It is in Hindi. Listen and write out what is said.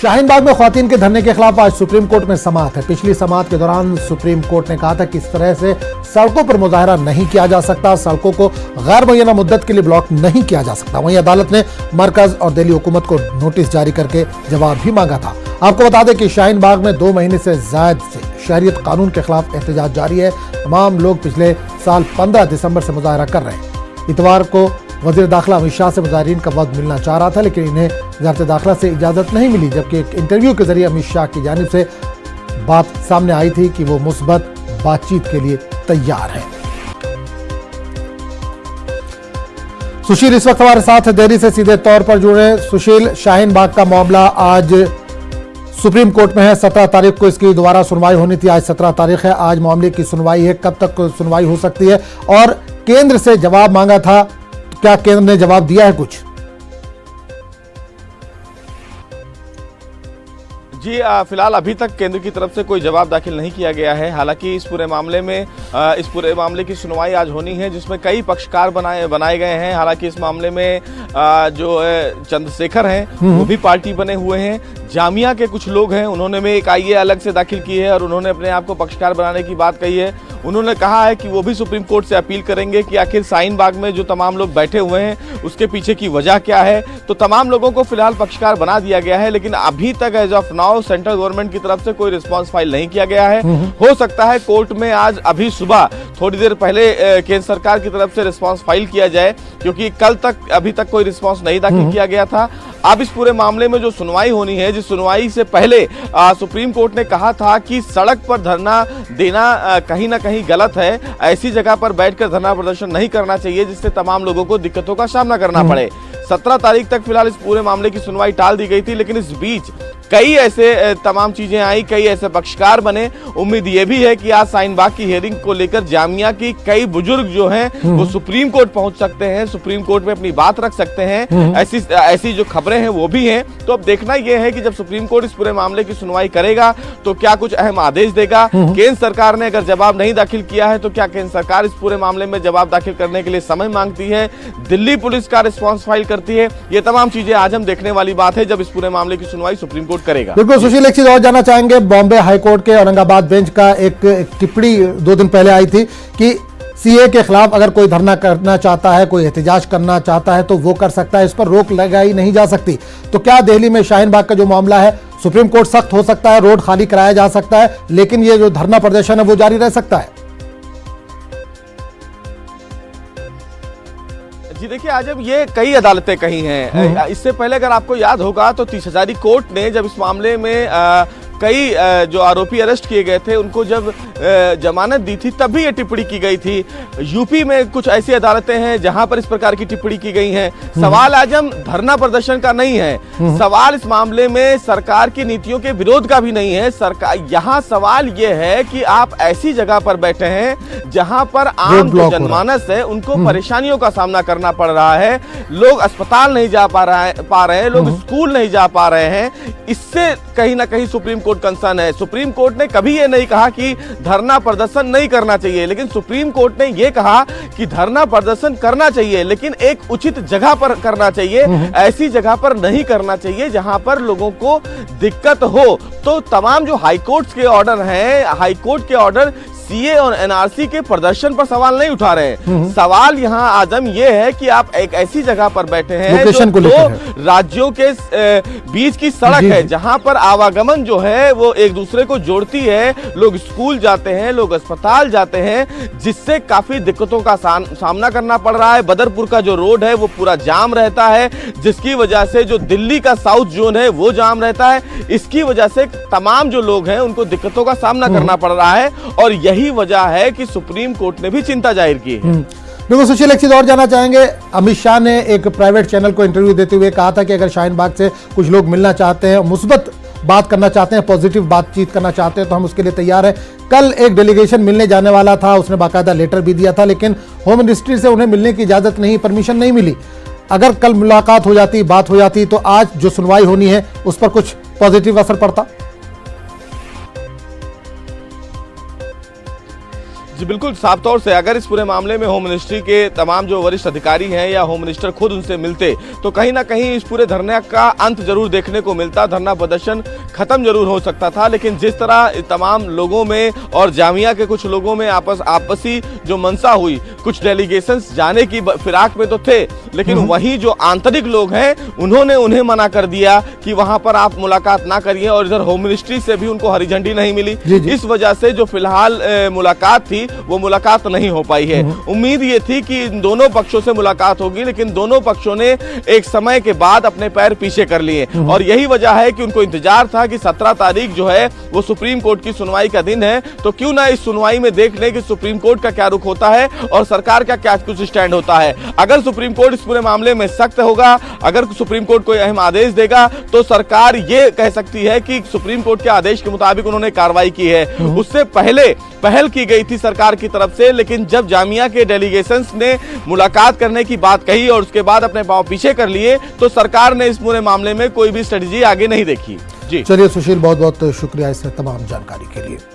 शाहीन बाग में ख्वातीन के धरने के खिलाफ आज सुप्रीम कोर्ट में समाअत है। पिछली समाअत के दौरान सुप्रीम कोर्ट ने कहा था कि इस तरह से सड़कों पर मुजाहरा नहीं किया जा सकता, सड़कों को गैर मुय्यना मुद्दत के लिए ब्लॉक नहीं किया जा सकता। वहीं अदालत ने मरकज और दिल्ली हुकूमत को नोटिस जारी करके जवाब भी मांगा था। आपको बता दें कि शाहीन बाग में 2 महीने से ज्यादा से शहरियत कानून के खिलाफ एहतजाज जारी है। तमाम लोग पिछले साल 15 दिसंबर से मुजाहरा कर रहे हैं। इतवार को वजीर दाखिला अमित शाह से मुजाहिरीन का वक्त मिलना चाह रहा था, लेकिन इन्हें वजारत दाखिला से इजाजत नहीं मिली, जबकि एक इंटरव्यू के जरिए अमित शाह की जानिब से बात सामने आई थी कि वो मुस्बत बातचीत के लिए तैयार है। सुशील इस वक्त हमारे साथ दिल्ली से सीधे तौर पर जुड़े। सुशील, शाहीन बाग का मामला आज सुप्रीम कोर्ट में है। 17 तारीख को इसकी दोबारा सुनवाई होनी थी, आज 17 तारीख है। आज मामले की सुनवाई है, कब तक सुनवाई हो सकती है? और केंद्र से जवाब मांगा था, क्या केंद्र ने जवाब दिया है कुछ? जी फिलहाल अभी तक केंद्र की तरफ से कोई जवाब दाखिल नहीं किया गया है। हालांकि इस पूरे मामले की सुनवाई आज होनी है, जिसमें कई पक्षकार बनाए गए हैं। हालांकि इस मामले में जो चंद्रशेखर हैं वो भी पार्टी बने हुए हैं। जामिया के कुछ लोग हैं, उन्होंने भी एक आईए अलग से दाखिल की है और उन्होंने अपने आप को पक्षकार बनाने की बात कही है। उन्होंने कहा है कि वो भी सुप्रीम कोर्ट से अपील करेंगे कि आखिर शाहीन बाग में जो तमाम लोग बैठे हुए हैं उसके पीछे की वजह क्या है। तो तमाम लोगों को फिलहाल पक्षकार बना दिया गया है, लेकिन अभी तक as of now central government की तरफ से कोई रिस्पांस फाइल नहीं किया गया है। हो सकता है कोर्ट में आज अभी सुबह थोड़ी देर पहले केंद्र सरकार की तरफ से रिस्पांस फाइल किया जाए, क्योंकि कल तक अभी तक कोई रिस्पांस नहीं दाखिल किया गया था। अब इस पूरे मामले में जो सुनवाई होनी है, जिस सुनवाई से पहले सुप्रीम कोर्ट ने कहा था कि सड़क पर धरना देना कहीं ना कहीं गलत है, ऐसी जगह पर बैठकर धरना प्रदर्शन नहीं करना चाहिए जिससे तमाम लोगों को दिक्कतों का सामना करना पड़े। 17 तारीख तक फिलहाल इस पूरे मामले की सुनवाई टाल दी गई थी, लेकिन इस बीच कई ऐसे तमाम चीजें आई, कई ऐसे पक्षकार बने। उम्मीद ये भी है कि आज शाहीन बाग की हियरिंग को लेकर जामिया की कई बुजुर्ग जो हैं वो सुप्रीम कोर्ट पहुंच सकते हैं, सुप्रीम कोर्ट में अपनी बात रख सकते हैं। ऐसी जो खबरें हैं वो भी हैं। तो अब देखना यह है कि जब सुप्रीम कोर्ट इस पूरे मामले की सुनवाई करेगा तो क्या कुछ अहम आदेश देगा। केंद्र सरकार ने अगर जवाब नहीं दाखिल किया है तो क्या केंद्र सरकार इस पूरे मामले में जवाब दाखिल करने के लिए समय मांगती है, दिल्ली पुलिस का रिस्पॉन्स फाइल करती है? ये तमाम चीजें आज हम देखने वाली बात है जब इस पूरे मामले की सुनवाई सुप्रीम कोर्ट करेगा। बिल्कुल सुशील, एक चीज और जानना चाहेंगे। बॉम्बे हाईकोर्ट के औरंगाबाद बेंच का एक टिप्पणी 2 दिन पहले आई थी कि सीए के खिलाफ अगर कोई धरना करना चाहता है, कोई एहतजाज करना चाहता है तो वो कर सकता है, इस पर रोक लगाई नहीं जा सकती। तो क्या दिल्ली में शाहीन बाग का जो मामला है, सुप्रीम कोर्ट सख्त हो सकता है, रोड खाली कराया जा सकता है, लेकिन ये जो धरना प्रदर्शन है वो जारी रह सकता है? जी देखिए, आज अब ये कई अदालतें कही हैं। इससे पहले अगर आपको याद होगा तो 30 हजारी कोर्ट ने जब इस मामले में कई जो आरोपी अरेस्ट किए गए थे उनको जब जमानत दी थी तभी ये टिप्पणी की गई थी। यूपी में कुछ ऐसी अदालतें हैं जहां पर इस प्रकार की टिप्पणी की गई है। सवाल आज हम धरना प्रदर्शन का नहीं है, सवाल इस मामले में सरकार की नीतियों के विरोध का भी नहीं है। सरकार यहाँ सवाल ये है कि आप ऐसी जगह पर बैठे हैं जहां पर आम जो जनमानस है उनको परेशानियों का सामना करना पड़ रहा है। लोग अस्पताल नहीं जा पा रहे हैं, लोग स्कूल नहीं जा पा रहे हैं। इससे कहीं ना कहीं सुप्रीम कोर्ट कंसर्न है। सुप्रीम कोर्ट ने कभी ये नहीं कहा कि धरना प्रदर्शन नहीं करना चाहिए, लेकिन सुप्रीम कोर्ट ने ये कहा कि धरना प्रदर्शन करना चाहिए, लेकिन एक उचित जगह पर करना चाहिए, ऐसी जगह पर नहीं करना चाहिए जहां पर लोगों को दिक्कत हो। तो तमाम जो हाईकोर्ट के ऑर्डर हैं, हाईकोर्ट के ऑर्डर सीए और एनआरसी के प्रदर्शन पर सवाल नहीं उठा रहे हैं। सवाल यहाँ आजम ये है कि आप एक ऐसी जगह पर बैठे हैं जो 2 राज्यों के बीच की सड़क है, जहां पर आवागमन जो है वो एक दूसरे को जोड़ती है। लोग स्कूल जाते हैं, लोग अस्पताल जाते हैं, जिससे काफी दिक्कतों का सामना करना पड़ रहा है। बदरपुर का जो रोड है वो पूरा जाम रहता है, जिसकी वजह से जो दिल्ली का साउथ जोन है वो जाम रहता है। इसकी वजह से तमाम जो लोग हैं उनको दिक्कतों का सामना करना पड़ रहा है और यही वजह है कि सुप्रीम कोर्ट ने भी चिंता जाहिर की है। बिल्कुल सुशील, एक चीज और जानना चाहेंगे। अमित शाह ने एक प्राइवेट चैनल को इंटरव्यू देते हुए कहा था कि अगर शाहीन बाग से कुछ लोग मिलना चाहते हैं, मुस्बत बात करना चाहते हैं, पॉजिटिव बातचीत करना चाहते हैं तो हम उसके लिए तैयार हैं। कल एक डेलीगेशन मिलने जाने वाला था, उसने बाकायदा लेटर भी दिया था, लेकिन होम मिनिस्ट्री से उन्हें मिलने की इजाजत नहीं, परमिशन नहीं मिली। अगर कल मुलाकात हो जाती, बात हो जाती, तो आज जो सुनवाई होनी है उस पर कुछ पॉजिटिव असर पड़ता? जी बिल्कुल, साफ तौर से अगर इस पूरे मामले में होम मिनिस्ट्री के तमाम जो वरिष्ठ अधिकारी हैं या होम मिनिस्टर खुद उनसे मिलते तो कहीं ना कहीं इस पूरे धरने का अंत जरूर देखने को मिलता, धरना प्रदर्शन खत्म जरूर हो सकता था। लेकिन जिस तरह तमाम लोगों में और जामिया के कुछ लोगों में आपसी जो मनसा हुई, कुछ डेलीगेशंस जाने की फिराक में तो थे, लेकिन वहीं जो आंतरिक लोग हैं उन्होंने उन्हें मना कर दिया कि वहां पर आप मुलाकात ना करिए, और इधर होम मिनिस्ट्री से भी उनको हरी झंडी नहीं मिली। इस वजह से जो फिलहाल मुलाकात थी वो मुलाकात नहीं हो पाई है। उम्मीद ये थी कि इन दोनों पक्षों से मुलाकात होगी, लेकिन दोनों पक्षों ने एक समय के बाद अपने पैर पीछे कर लिए, और यही वजह है कि उनको इंतजार था कि 17 तारीख जो है वो सुप्रीम कोर्ट की सुनवाई का दिन है, तो क्यों ना इस सुनवाई में देख ले कि सुप्रीम कोर्ट का क्या रुख होता है और सरकार का क्या कुछ स्टैंड होता है। अगर सुप्रीम कोर्ट इस पूरे मामले में सख्त होगा, अगर सुप्रीम कोर्ट कोई अहम आदेश देगा, तो सरकार ये कह सकती है कि सुप्रीम कोर्ट के आदेश के मुताबिक उन्होंने कार्रवाई की है। उससे पहले पहल की गई थी सरकार की तरफ से, लेकिन जब जामिया के डेलीगेशंस ने मुलाकात करने की बात कही और उसके बाद अपने पांव पीछे कर लिए, तो सरकार ने इस पूरे मामले में कोई भी स्ट्रेटजी आगे नहीं देखी। जी चलिए सुशील, बहुत बहुत शुक्रिया इस तमाम जानकारी के लिए।